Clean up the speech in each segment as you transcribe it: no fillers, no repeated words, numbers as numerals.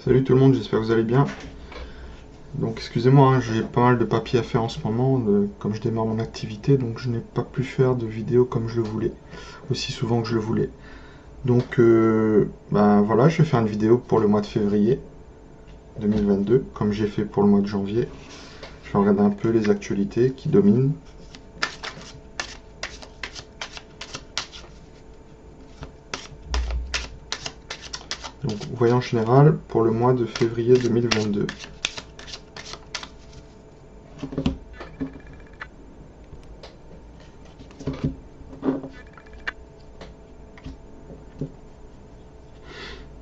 Salut tout le monde, j'espère que vous allez bien. Donc excusez-moi, hein, j'ai pas mal de papiers à faire en ce moment, comme je démarre mon activité, donc je n'ai pas pu faire de vidéo comme je le voulais, aussi souvent que je le voulais. Donc ben voilà, je vais faire une vidéo pour le mois de février 2022, comme j'ai fait pour le mois de janvier. Je vais regarder un peu les actualités qui dominent. Donc voyons général pour le mois de février 2022.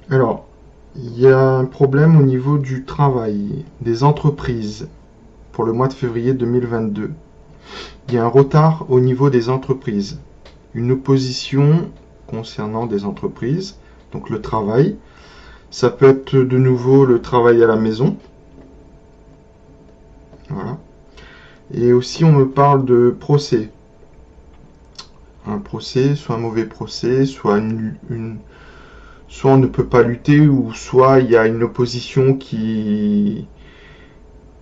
Alors, il y a un problème au niveau du travail, des entreprises, pour le mois de février 2022. Il y a un retard au niveau des entreprises. Une opposition concernant des entreprises, donc le travail. Ça peut être de nouveau le travail à la maison. Voilà. Et aussi, on me parle de procès. Un procès, soit un mauvais procès, soit soit on ne peut pas lutter, ou soit il y a une opposition qui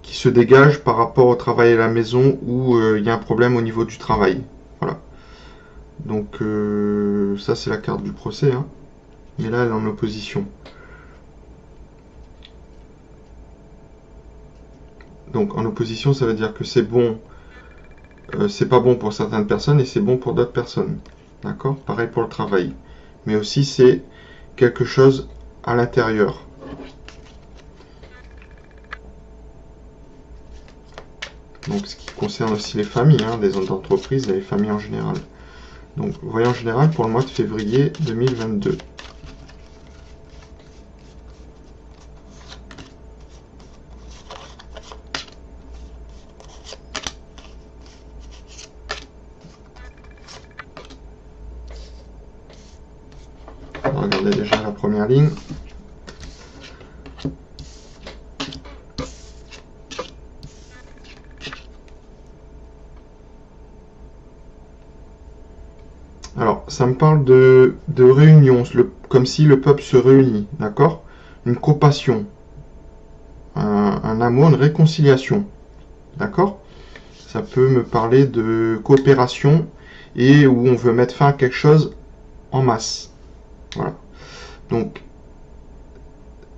se dégage par rapport au travail à la maison, où il y a un problème au niveau du travail. Voilà. Donc ça c'est la carte du procès, hein. Mais là elle est en opposition. Donc en opposition, ça veut dire que c'est bon, c'est pas bon pour certaines personnes et c'est bon pour d'autres personnes. D'accord? Pareil pour le travail. Mais aussi c'est quelque chose à l'intérieur. Donc ce qui concerne aussi les familles, hein, des entreprises et les familles en général. Donc voyons en général pour le mois de février 2022. On va regarder déjà la première ligne. Alors, ça me parle de réunion, comme si le peuple se réunit, d'accord? Une compassion, un amour, une réconciliation, d'accord? Ça peut me parler de coopération et où on veut mettre fin à quelque chose en masse. Voilà. Donc,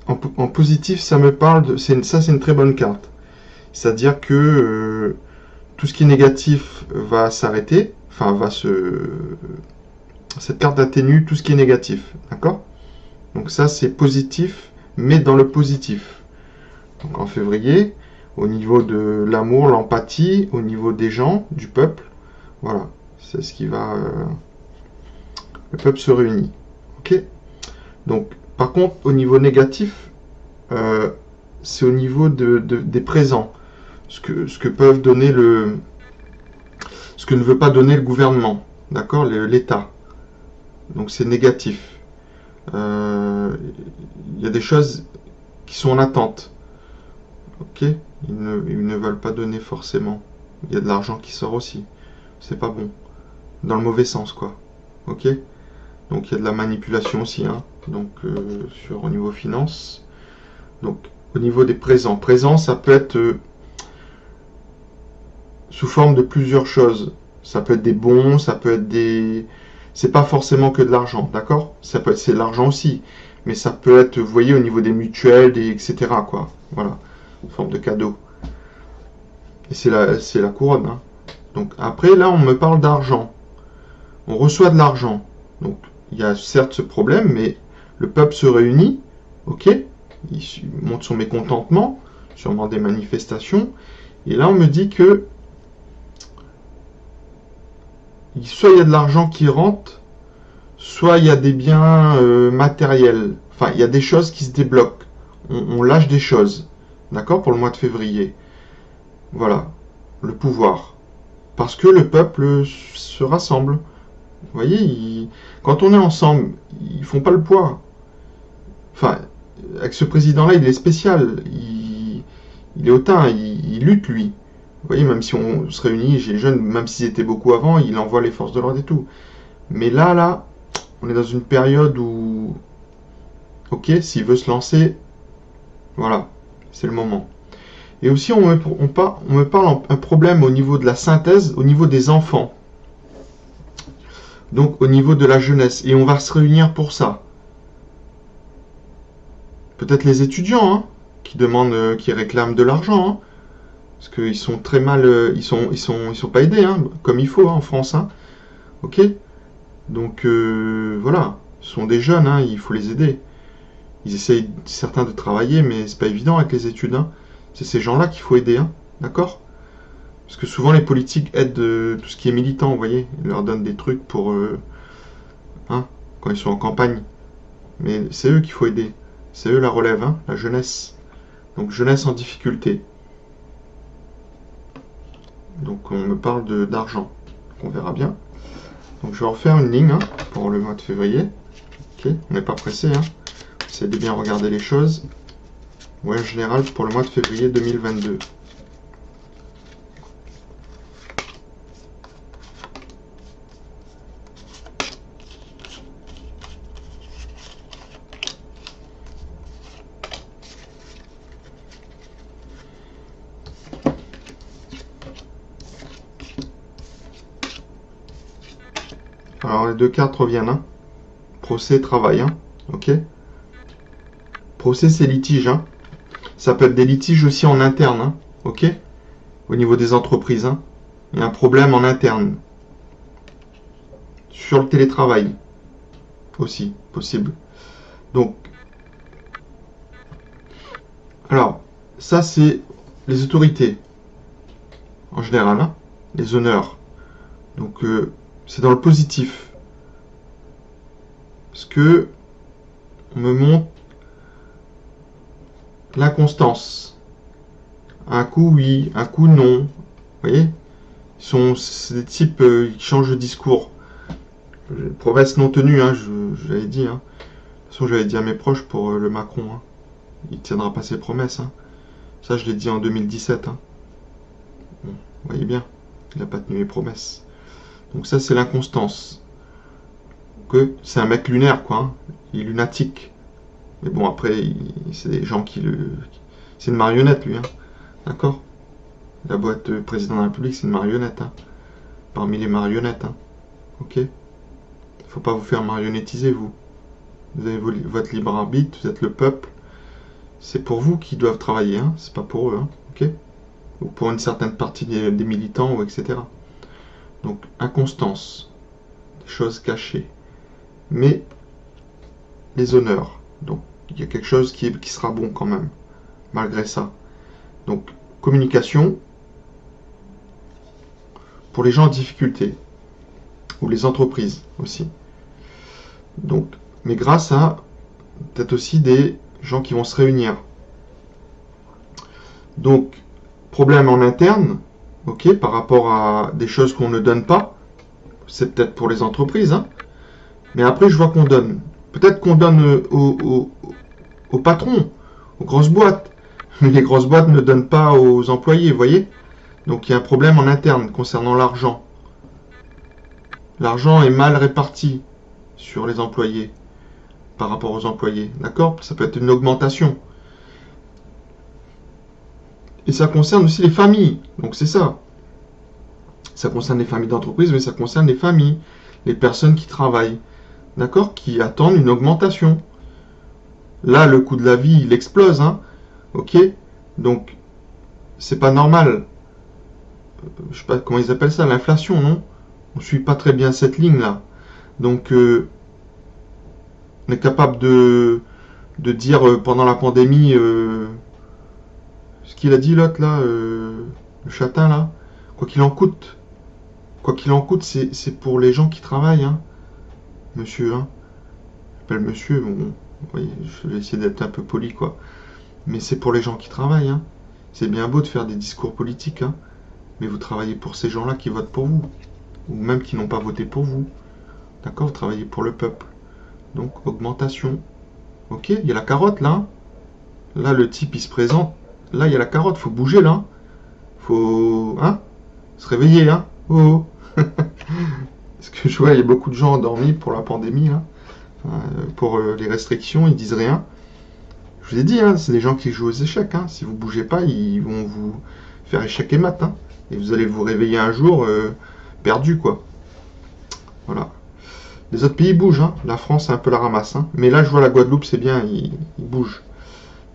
en positif, ça me parle de... Ça, c'est une très bonne carte. C'est-à-dire que tout ce qui est négatif va s'arrêter, enfin, cette carte atténue tout ce qui est négatif, d'accord? Donc ça, c'est positif, mais dans le positif. Donc en février, au niveau de l'amour, l'empathie, au niveau des gens, du peuple, voilà, c'est ce qui va... le peuple se réunit. Ok? Donc, par contre, au niveau négatif, c'est au niveau des présents. Ce que peuvent donner ce que ne veut pas donner le gouvernement, d'accord? L'État. Donc c'est négatif. Il y a des choses qui sont en attente. Ok? Ils ne veulent pas donner forcément. Il y a de l'argent qui sort aussi. C'est pas bon. Dans le mauvais sens, quoi. Ok? Donc il y a de la manipulation aussi, hein. Donc au niveau finance. Donc au niveau des présents. Présents, ça peut être sous forme de plusieurs choses. Ça peut être des bons, ça peut être des... C'est pas forcément que de l'argent, d'accord? Ça peut être, c'est de l'argent aussi. Mais ça peut être, vous voyez, au niveau des mutuelles, etc. quoi. Voilà. Une forme de cadeau. Et c'est la couronne, hein. Donc après, là, on me parle d'argent. On reçoit de l'argent. Donc, il y a certes ce problème, mais le peuple se réunit, ok? Il montre son mécontentement, sûrement des manifestations. Et là, on me dit que soit il y a de l'argent qui rentre, soit il y a des biens matériels. Enfin, il y a des choses qui se débloquent. On lâche des choses. D'accord? Pour le mois de février. Voilà. Le pouvoir. Parce que le peuple se rassemble. Vous voyez, quand on est ensemble, ils font pas le poids. Enfin, avec ce président-là, il est spécial. Il est hautain, il lutte, lui. Vous voyez, même si on se réunit, les jeunes, même s'ils étaient beaucoup avant, il envoie les forces de l'ordre et tout. Mais là, on est dans une période où, ok, s'il veut se lancer, Voilà, c'est le moment. Et aussi, on me parle un problème au niveau de la synthèse, au niveau des enfants. Donc, au niveau de la jeunesse. Et on va se réunir pour ça. Peut-être les étudiants, hein, qui demandent, qui réclament de l'argent, hein, parce qu'ils sont très mal, ils sont pas aidés, hein, comme il faut, hein, en France, hein. Ok. Donc, voilà. Ce sont des jeunes, hein, il faut les aider. Ils essayent, certains, de travailler, mais c'est pas évident avec les études, hein. C'est ces gens-là qu'il faut aider, hein, d'accord? Parce que souvent les politiques aident tout ce qui est militant, vous voyez, ils leur donnent des trucs pour, hein, quand ils sont en campagne. Mais c'est eux qu'il faut aider. C'est eux la relève, hein, la jeunesse. Donc jeunesse en difficulté. Donc on me parle d'argent. On verra bien. Donc je vais refaire une ligne, hein, pour le mois de février. Ok, on n'est pas pressé, hein. Essayez de bien regarder les choses. Ouais, en général pour le mois de février 2022. Alors les deux cartes reviennent, hein. Procès, travail, hein. Ok. Procès, c'est litige, hein. Ça peut être des litiges aussi en interne, hein. Ok. Au niveau des entreprises, hein. Il y a un problème en interne. Sur le télétravail aussi, possible. Donc, alors, ça c'est les autorités, en général, hein, les honneurs. Donc, c'est dans le positif. Parce que on me montre l'inconstance. Un coup oui, un coup non. Vous voyez, c'est des types qui changent de discours. Promesses non tenues, hein, j'avais dit. Hein. De toute façon, j'avais dit à mes proches pour le Macron. Hein. Il ne tiendra pas ses promesses. Hein. Ça, je l'ai dit en 2017. Hein. Bon, vous voyez bien, il n'a pas tenu les promesses. Donc ça, c'est l'inconstance. Que c'est un mec lunaire, quoi. Hein. Il est lunatique. Mais bon, après, c'est des gens qui le... C'est une marionnette, lui. Hein. D'accord. La boîte président de la République, c'est une marionnette. Hein. Parmi les marionnettes. Hein. Ok. Faut pas vous faire marionnettiser, vous. Vous avez votre libre arbitre, vous êtes le peuple. C'est pour vous qu'ils doivent travailler, hein. C'est pas pour eux, hein. Ok. Ou pour une certaine partie des militants, ou etc. Donc, inconstance. Des choses cachées. Mais, les honneurs. Donc, il y a quelque chose qui sera bon quand même. Malgré ça. Donc, communication. Pour les gens en difficulté. Ou les entreprises aussi. Donc, mais grâce à peut-être aussi des gens qui vont se réunir. Donc, problème en interne, ok, par rapport à des choses qu'on ne donne pas, c'est peut-être pour les entreprises, hein, mais après je vois qu'on donne. Peut-être qu'on donne aux patrons, aux grosses boîtes, mais les grosses boîtes ne donnent pas aux employés, vous voyez. Donc il y a un problème en interne concernant l'argent. L'argent est mal réparti sur les employés par rapport aux employés, d'accord? Ça peut être une augmentation. Et ça concerne aussi les familles, donc c'est ça. Ça concerne les familles d'entreprise, mais ça concerne les familles, les personnes qui travaillent, d'accord? Qui attendent une augmentation. Là, le coût de la vie, il explose, hein? Ok? Donc, c'est pas normal. Je sais pas comment ils appellent ça, l'inflation, non? On suit pas très bien cette ligne-là. Donc, on est capable de dire pendant la pandémie ce qu'il a dit l'autre là, le châtain là, quoi qu'il en coûte. Quoi qu'il en coûte, c'est pour les gens qui travaillent, hein, monsieur. Hein. J'appelle monsieur, bon, vous voyez, je vais essayer d'être un peu poli quoi. Mais c'est pour les gens qui travaillent. Hein. C'est bien beau de faire des discours politiques, hein, mais vous travaillez pour ces gens-là qui votent pour vous, ou même qui n'ont pas voté pour vous. D'accord? Vous travaillez pour le peuple. Donc, augmentation. Ok, il y a la carotte là. Là, le type, il se présente. Là, il y a la carotte. Faut bouger là. Faut hein, se réveiller. Hein. Oh, oh. Parce que je vois, il y a beaucoup de gens endormis pour la pandémie. Là. Pour les restrictions, ils disent rien. Je vous ai dit, hein, c'est des gens qui jouent aux échecs. Hein. Si vous bougez pas, ils vont vous faire échec et mat. Hein. Et vous allez vous réveiller un jour perdu, quoi. Voilà. Les autres pays bougent. Hein. La France, c'est un peu la ramasse. Hein. Mais là, je vois la Guadeloupe, c'est bien, ils bougent.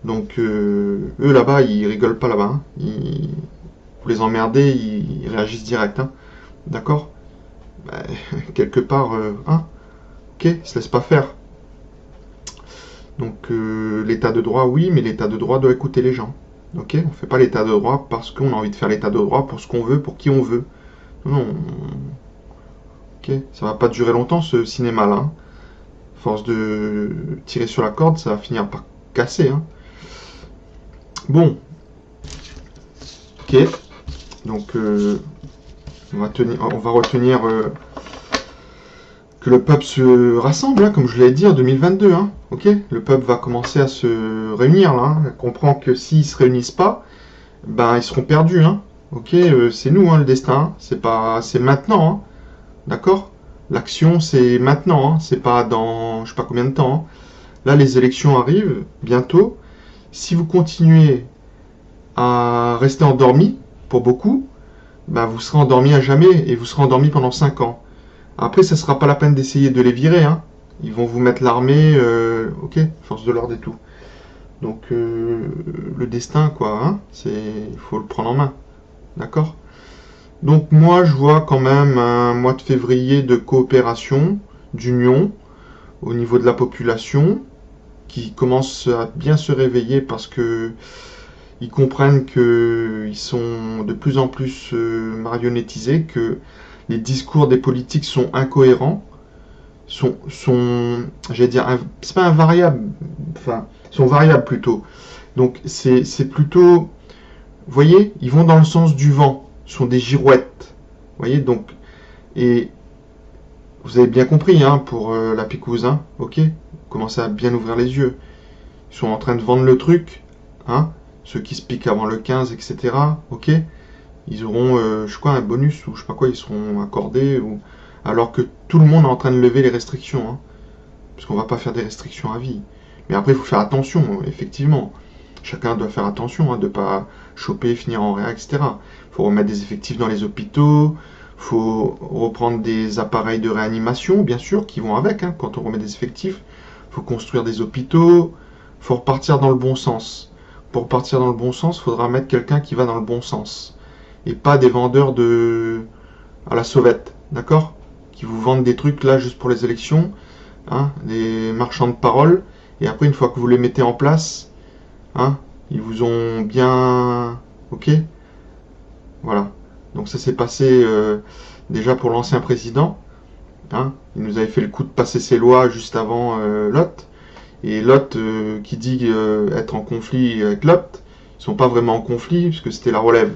Donc, eux, là-bas, ils rigolent pas là-bas. Hein. Vous les emmerdez, ils réagissent direct. Hein. D'accord? Bah, quelque part, hein. Ok, ils se laissent pas faire. Donc l'état de droit, oui, mais l'état de droit doit écouter les gens. Ok, on fait pas l'état de droit parce qu'on a envie de faire l'état de droit pour ce qu'on veut, pour qui on veut. Non. Ok, ça va pas durer longtemps ce cinéma-là. Hein. Force de tirer sur la corde, ça va finir par casser. Hein. Bon. Ok. Donc on va retenir que le peuple se rassemble, hein, comme je l'ai dit en 2022. Hein. Ok, le peuple va commencer à se réunir là. Hein. On comprend que s'ils se réunissent pas, ben ils seront perdus. Hein. Ok, c'est nous hein, le destin. Hein. C'est maintenant. Hein. D'accord. L'action c'est maintenant. Hein. C'est pas dans je sais pas combien de temps. Hein. Là les élections arrivent bientôt. Si vous continuez à rester endormi, pour beaucoup, ben vous serez endormi à jamais et vous serez endormi pendant 5 ans. Après, ça sera pas la peine d'essayer de les virer. Hein. Ils vont vous mettre l'armée, ok, force de l'ordre et tout. Donc, le destin, quoi, hein, il faut le prendre en main. D'accord? Donc, moi, je vois quand même un mois de février de coopération, d'union, au niveau de la population, qui commence à bien se réveiller parce que ils comprennent qu'ils sont de plus en plus marionnettisés, que les discours des politiques sont incohérents, j'allais dire, c'est pas invariables, enfin, sont variables plutôt. Donc c'est plutôt, vous voyez, ils vont dans le sens du vent, sont des girouettes, vous voyez, donc, et vous avez bien compris, hein, pour la picouse, hein, ok, commencez à bien ouvrir les yeux. Ils sont en train de vendre le truc, hein, ceux qui se piquent avant le 15, etc., ok. Ils auront, je crois, un bonus ou je sais pas quoi, ils seront accordés, alors que tout le monde est en train de lever les restrictions. Hein, parce qu'on va pas faire des restrictions à vie. Mais après, il faut faire attention, effectivement. Chacun doit faire attention, hein, de ne pas choper, finir en réa, etc. Il faut remettre des effectifs dans les hôpitaux, il faut reprendre des appareils de réanimation, bien sûr, qui vont avec, hein, quand on remet des effectifs. Il faut construire des hôpitaux, il faut repartir dans le bon sens. Pour partir dans le bon sens, il faudra mettre quelqu'un qui va dans le bon sens. Et pas des vendeurs à la sauvette, d'accord? Qui vous vendent des trucs là juste pour les élections, hein, des marchands de parole, et après une fois que vous les mettez en place, hein, ils vous ont bien... Ok? Voilà. Donc ça s'est passé déjà pour l'ancien président, hein, il nous avait fait le coup de passer ses lois juste avant Lot, et Lot qui dit être en conflit avec Lot, ils sont pas vraiment en conflit, puisque c'était la relève.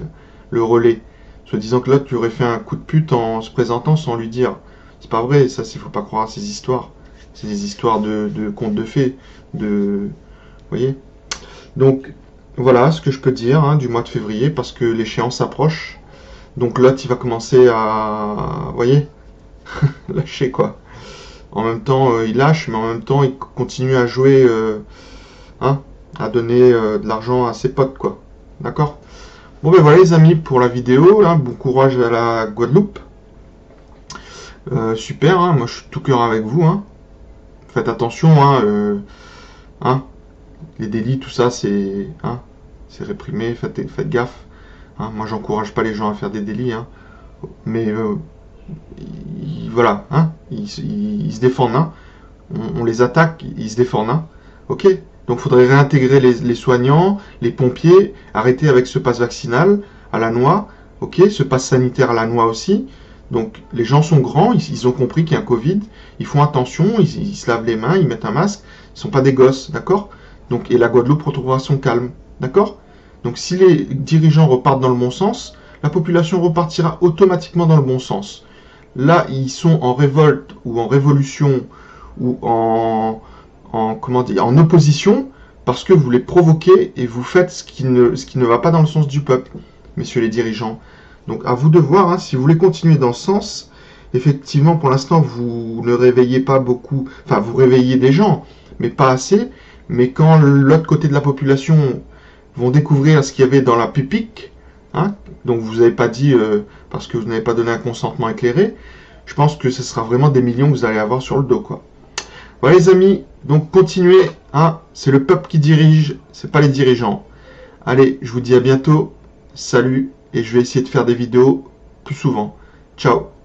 Le relais, se disant que l'autre lui aurait fait un coup de pute en se présentant sans lui dire. C'est pas vrai, ça, il faut pas croire à ces histoires. C'est des histoires de contes de fées, vous voyez. Donc, voilà ce que je peux dire hein, du mois de février, parce que l'échéance approche. Donc l'autre, il va commencer à, vous voyez, lâcher quoi. En même temps, il lâche, mais en même temps, il continue à jouer, hein, à donner de l'argent à ses potes, quoi. D'accord? Bon ben voilà les amis pour la vidéo, hein, bon courage à la Guadeloupe. Super, hein, moi je suis tout cœur avec vous. Hein. Faites attention, hein, les délits, tout ça c'est réprimé, faites gaffe. Hein. Moi j'encourage pas les gens à faire des délits, hein, mais voilà, hein, ils se défendent. Hein. On les attaque, ils se défendent. Hein. Ok. Donc il faudrait réintégrer les soignants, les pompiers, arrêter avec ce pass vaccinal à la noix, ok, ce pass sanitaire à la noix aussi. Donc les gens sont grands, ils ont compris qu'il y a un Covid, ils font attention, ils se lavent les mains, ils mettent un masque, ils ne sont pas des gosses, d'accord? Donc, et la Guadeloupe retrouvera son calme, d'accord? Donc si les dirigeants repartent dans le bon sens, la population repartira automatiquement dans le bon sens. Là, ils sont en révolte ou en révolution ou en opposition parce que vous les provoquez et vous faites ce qui ne va pas dans le sens du peuple, messieurs les dirigeants. Donc à vous de voir, hein, si vous voulez continuer dans ce sens, effectivement pour l'instant vous ne réveillez pas beaucoup, enfin vous réveillez des gens, mais pas assez Mais quand l'autre côté de la population vont découvrir ce qu'il y avait dans la pupique, hein, donc vous n'avez pas dit parce que vous n'avez pas donné un consentement éclairé, je pense que ce sera vraiment des millions que vous allez avoir sur le dos, quoi. Voilà les amis, donc continuez, hein, c'est le peuple qui dirige, c'est pas les dirigeants. Allez, je vous dis à bientôt, salut, et je vais essayer de faire des vidéos plus souvent. Ciao.